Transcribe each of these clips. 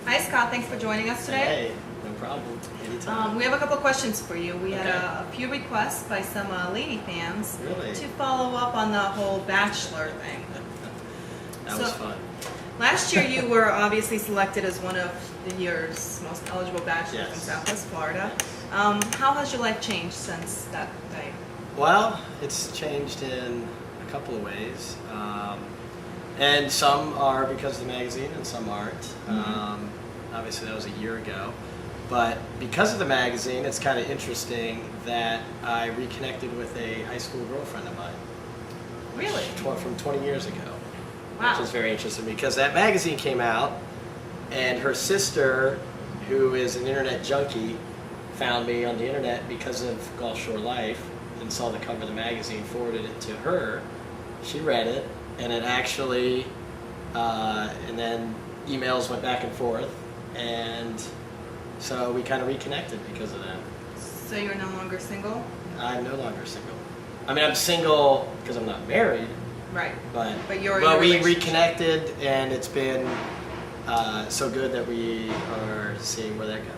Hi Scott, thanks for joining us today. Hey, no problem. Anytime. We have a couple of questions for you. We had Okay. a few requests by some lady fans Really? to follow up on the whole Bachelor thing. That was fun. Last year you were obviously selected as one of the year's most eligible bachelors in Yes. Southwest Florida. Yes. How has your life changed since that day? Well, it's changed in a couple of ways. And some are because of the magazine and some aren't. Obviously that was a year ago. But because of the magazine, it's kind of interesting that I reconnected with a high school girlfriend of mine. Really? From 20 years ago. Wow. Which is very interesting because that magazine came out and her sister, who is an internet junkie, found me on the internet because of Gulf Shore Life and saw the cover of the magazine, forwarded it to her. She read it, and it actually, and then emails went back and forth, and so we kind of reconnected because of that. So you're no longer single? I'm no longer single. I mean, I'm single because I'm not married. Right. But you're in a we relationship. reconnected, and it's been so good that we are seeing where that goes.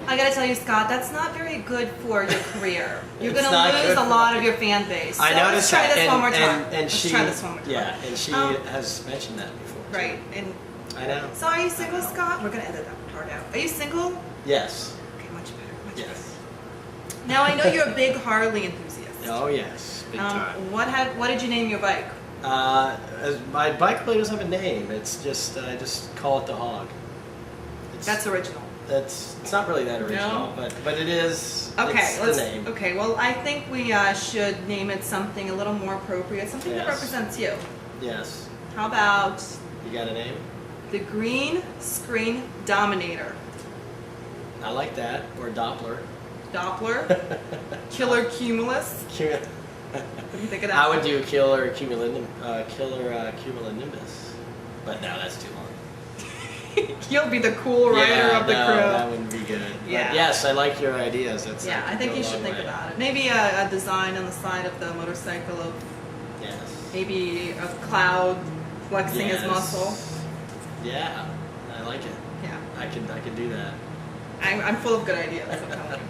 I gotta tell you, Scott, that's not very good for your career. You're It's gonna not lose good a for- lot of your fan base. So I noticed let's try that, this one more time. and Let's she, try this one more time. yeah, and she has mentioned that before. too. Right. And I know. so, are you single, Scott? We're gonna edit that part out. Are you single? Yes. Okay, much better. Much Yes. better. Now I know you're a big Harley enthusiast. Oh yes, big time. What did you name your bike? My bike really doesn't have a name. It's just I just call it the Hog. That's original. It's not really that original, but it is. Okay, it's the name. Okay, well, I think we should name it something a little more appropriate, something that Yes. represents you. Yes. How about You got a name? the Green Screen Dominator? I like that. Or Doppler. Doppler, Killer Cumulus. What do you think of that? I would do Killer Cumulonimbus, but no, that's too long. You'll be the cool rider of the no, crew. that wouldn't be good. Yeah. But yes, I like your ideas. That's Yeah, I think you should think about it. Maybe a design on the side of the motorcycle of Yes. maybe a cloud flexing his Yes. muscle. Yeah, I like it. Yeah, I could do that. I'm full of good ideas. I'm telling you.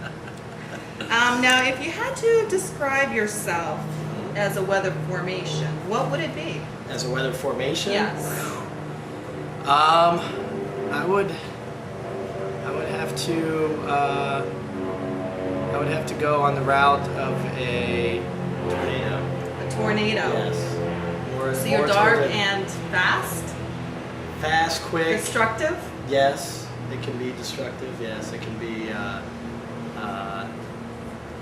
Now, if you had to describe yourself as a weather formation, what would it be? As a weather formation. Yes. I would have to go on the route of a tornado. A tornado. Yes. So you're more dark towards and fast? fast, quick. Destructive? Yes, it can be destructive. Yes, it can be.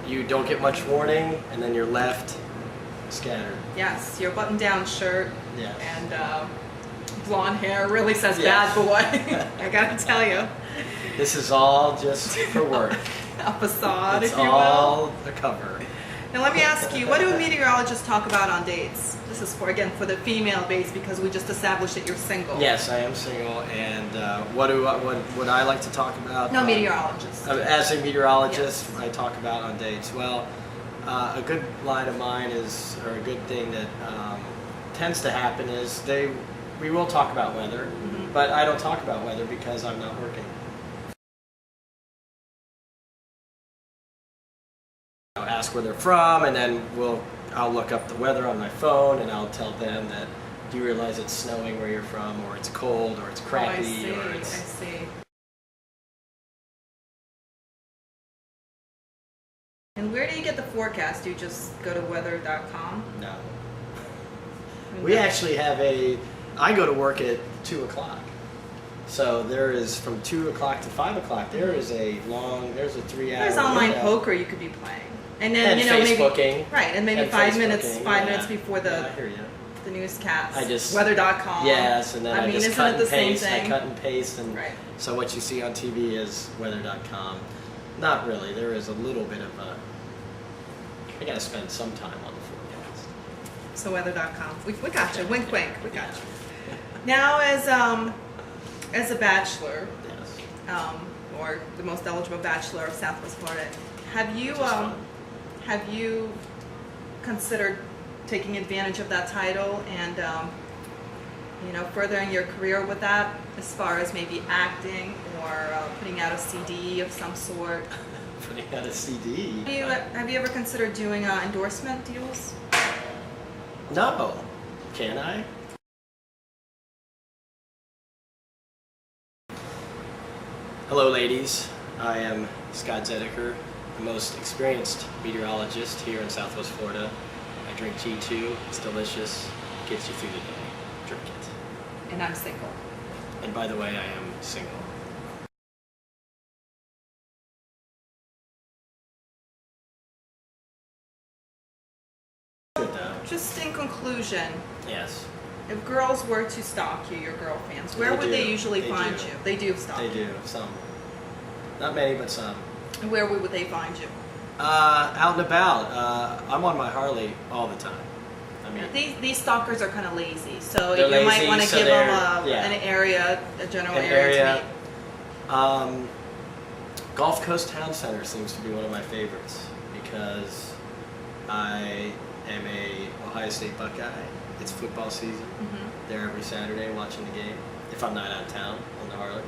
You don't get much warning, and then you're left scattered. Yes, your button-down shirt Yes. and blonde hair really says Yes. bad boy. I gotta tell you. This is all just for work. A facade, It's if you will. all a cover. Now let me ask you, what do meteorologists talk about on dates? This is for the female base because we just established that you're single. Yes, I am single, and what would I like to talk about? No meteorologist. As a meteorologist, Yes. I talk about on dates. Well, a good line of mine is, or a good thing that tends to happen is we will talk about weather, but I don't talk about weather because I'm not working. I'll ask where they're from, and then I'll look up the weather on my phone, and I'll tell them that, do you realize it's snowing where you're from, or it's cold, or it's crappy, or I it's... see. And where do you get the forecast? Do you just go to weather.com? No. We actually have I go to work at 2 o'clock. So there is from 2 o'clock to 5 o'clock, there's a 3-hour There's online window. poker you could be playing. And then, And maybe... Facebooking. Right, and maybe And 5 minutes Facebooking, before Yeah, I hear you. the newscast. I just... Weather.com. Yes, and then I mean, just isn't cut it the and paste. same thing? I cut and paste, and Right. so what you see on TV is weather.com. Not really. There is a little bit of a... I gotta spend some time on the forecast. So weather.com. We got you. Wink, wink. We got you. Now, as a bachelor, Yes. or the most eligible bachelor of Southwest Florida, have you Which is fun. have you considered taking advantage of that title and furthering your career with that, as far as maybe acting or putting out a CD of some sort? Putting out a CD. Have you ever considered doing endorsement deals? No. Can I? Hello, ladies. I am Scott Zedeker, the most experienced meteorologist here in Southwest Florida. I drink tea too. It's delicious. Gets you through the day. Drink it. And I'm single. And by the way, I am single. Good though. Just in conclusion, Yes. if girls were to stalk you, your girl fans, where They would they do. usually They find do. you? They do stalk They you. do. Some. Not many, but some. And where would they find you? Out and about. I'm on my Harley all the time. I mean, These stalkers are kind of lazy, so They're you might lazy, want to so give them they're- yeah. an area, a general an area to area. meet. Gulf Coast Town Center seems to be one of my favorites because I am a Ohio State Buckeye. It's football season. Mhm. There every Saturday watching the game. If I'm not out of town on the Harley.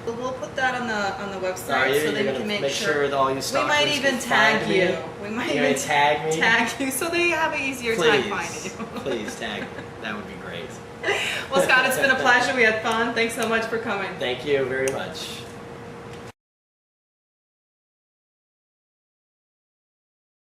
But we'll put that on the Are website you? so that You're you gonna can make sure that all you we stalkers might even can tag find me? you. We might You're even gonna tag me? tag you so they have an easier time finding you. Please tag me. That would be great. Well, Scott, it's been a pleasure. We had fun. Thanks so much for coming. Thank you very much.